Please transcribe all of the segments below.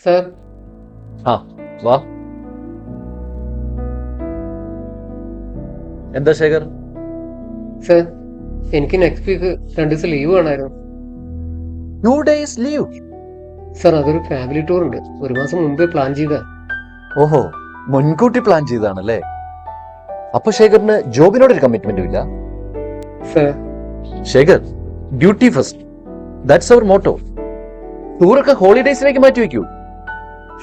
Sir ആ വാ. എന്താ ശേഖർ? സാർ എനിക്ക് നെക്സ്റ്റ് വീക്ക് 2 ദിവസം ലീവ് വേണമായിരുന്നു. 2 days ലീവ്? സാർ അതൊരു ഫാമിലി ടൂർ ഉണ്ട്, ഒരു മാസം മുമ്പേ പ്ലാൻ ചെയ്ത. ഓഹോ, മുൻകൂട്ടി പ്ലാൻ ചെയ്താണല്ലേ. അപ്പൊ ശേഖറിന് ജോബിനോടൊരു കമ്മിറ്റ്മെന്റും ഇല്ല? Sir Shekhar, duty first, that's our motto. ടൂറൊക്കെ ഹോളിഡേസിലേക്ക് മാറ്റി വെക്കൂ.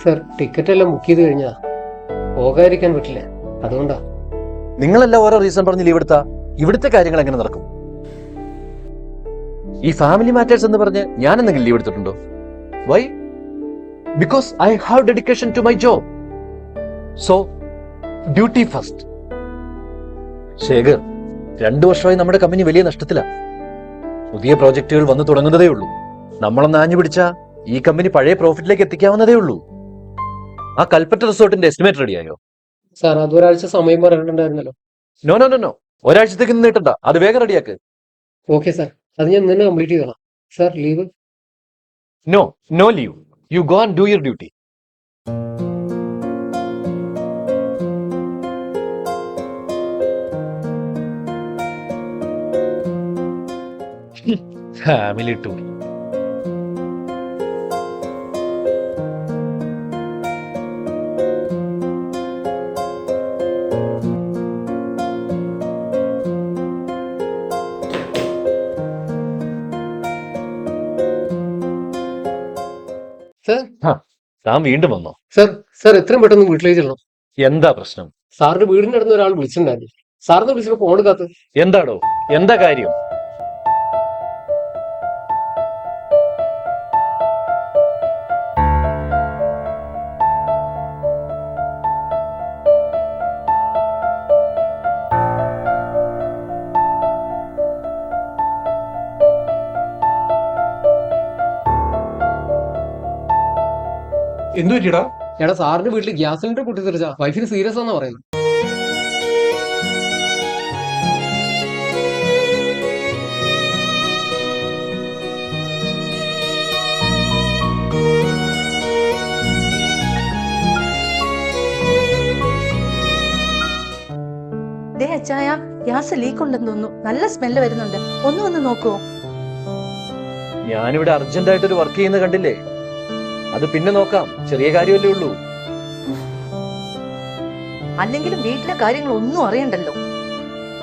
സാർ ടിക്കറ്റ് എല്ലാം ബുക്ക് ചെയ്ത് കഴിഞ്ഞാ പോകാതിരിക്കാൻ പറ്റില്ല, അതുകൊണ്ടാ. നിങ്ങളെല്ലാം ഓരോ റീസൺ പറഞ്ഞ് ലീവ് എടുത്താ ഇവിടുത്തെ കാര്യങ്ങൾ എങ്ങനെ നടക്കും? ഈ ഫാമിലി മാറ്റേഴ്സ് എന്ന് പറഞ്ഞ് ഞാൻ എന്തെങ്കിലും ലീവ് എടുത്തിട്ടുണ്ടോ? Why? Because I have dedication to my job. So duty first. Shekhar, 2 വർഷമായി നമ്മുടെ കമ്പനി വലിയ നഷ്ടത്തിലാണ്. പുതിയ പ്രോജക്റ്റുകൾ വന്നു തുടങ്ങുന്നതേ ഉള്ളൂ. നമ്മളൊന്ന് ആഞ്ഞു പിടിച്ചാ ഈ കമ്പനി പഴയ പ്രോഫിറ്റിലേക്ക് എത്തിക്കാവുന്നതേ ഉള്ളൂ. ആ കൽപ്പറ്റ റിസോർട്ടിന്റെ എസ്റ്റിമേറ്റ് റെഡിയായോ? സാർ അതൊരാഴ്ച സമയം പറഞ്ഞിട്ടുണ്ടായിരുന്നല്ലോ. നോ നോ നോ നോ, ഒരാഴ്ചത്തേക്ക് നീട്ടണ്ട, അത് വേഗം റെഡിയാക്ക്. ഓക്കെ സാർ, അത് ഞാൻ ഇന്ന് കംപ്ലീറ്റ് ചെയ്തോളാം. Sir leave? No, no leave. You go and do your duty. Family tour. Sir താൻ വീണ്ടും വന്നോ? സാർ സാർ എത്രയും പെട്ടെന്ന് വീട്ടിലേക്ക് ചെല്ലണം. എന്താ പ്രശ്നം? സാറിന്റെ വീടിന്റെ അടുത്ത് ഒരാൾ വിളിച്ചിട്ടുണ്ടായിരുന്നു. സാറിന് വിളിച്ചപ്പോ ഫോൺ എടുക്കാത്ത? എന്താടോ, എന്താ കാര്യം? എന്തു പറ്റിയടാ? എടാ സാറിന്റെ വീട്ടിൽ ഗ്യാസ് സിലിണ്ടർ പൊട്ടിത്തെറിച്ച വൈഫിന് സീരിയസ് ആണെന്ന് പറയുന്നത്. അച്ചായ, ഗ്യാസ് ലീക്ക് ഉണ്ടെന്ന് തോന്നുന്നു. നല്ല സ്മെല്ല് വരുന്നുണ്ട്. ഒന്ന് വന്ന് നോക്കൂ. ഞാനിവിടെ അർജന്റ് ആയിട്ട് ഒരു വർക്ക് ചെയ്യുന്ന കണ്ടില്ലേ? അത് പിന്നെ നോക്കാം, ചെറിയ കാര്യമല്ലേ ഉള്ളൂ. അല്ലെങ്കിലും വീട്ടിലെ കാര്യങ്ങൾ ഒന്നും അറിയണ്ടല്ലോ,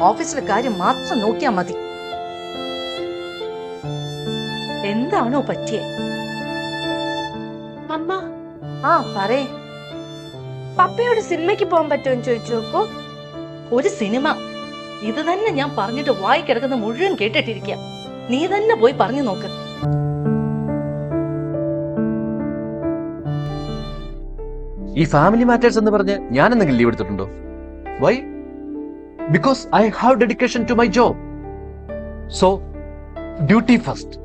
ഓഫീസിലെ കാര്യം മാത്രം നോക്കിയാ മതി. എന്താണോ പറ്റിയേ? അമ്മ, ആ പറയേ. പപ്പയോട് സിനിമയ്ക്ക് പോകാൻ പറ്റുമെന്ന് ചോദിച്ചു നോക്കൂ. ഒരു സിനിമ? ഇത് തന്നെ ഞാൻ പറഞ്ഞിട്ട് വായി കിടക്കുന്ന മുഴുവൻ കേട്ടിട്ടിരിക്കുക. നീ തന്നെ പോയി പറഞ്ഞു നോക്ക്. ഈ ഫാമിലി മാറ്റേഴ്സ് എന്ന് പറഞ്ഞ് ഞാൻ എന്തെങ്കിലും ലീവ് എടുത്തിട്ടുണ്ടോ? Why? Because I have dedication to my job. So duty first.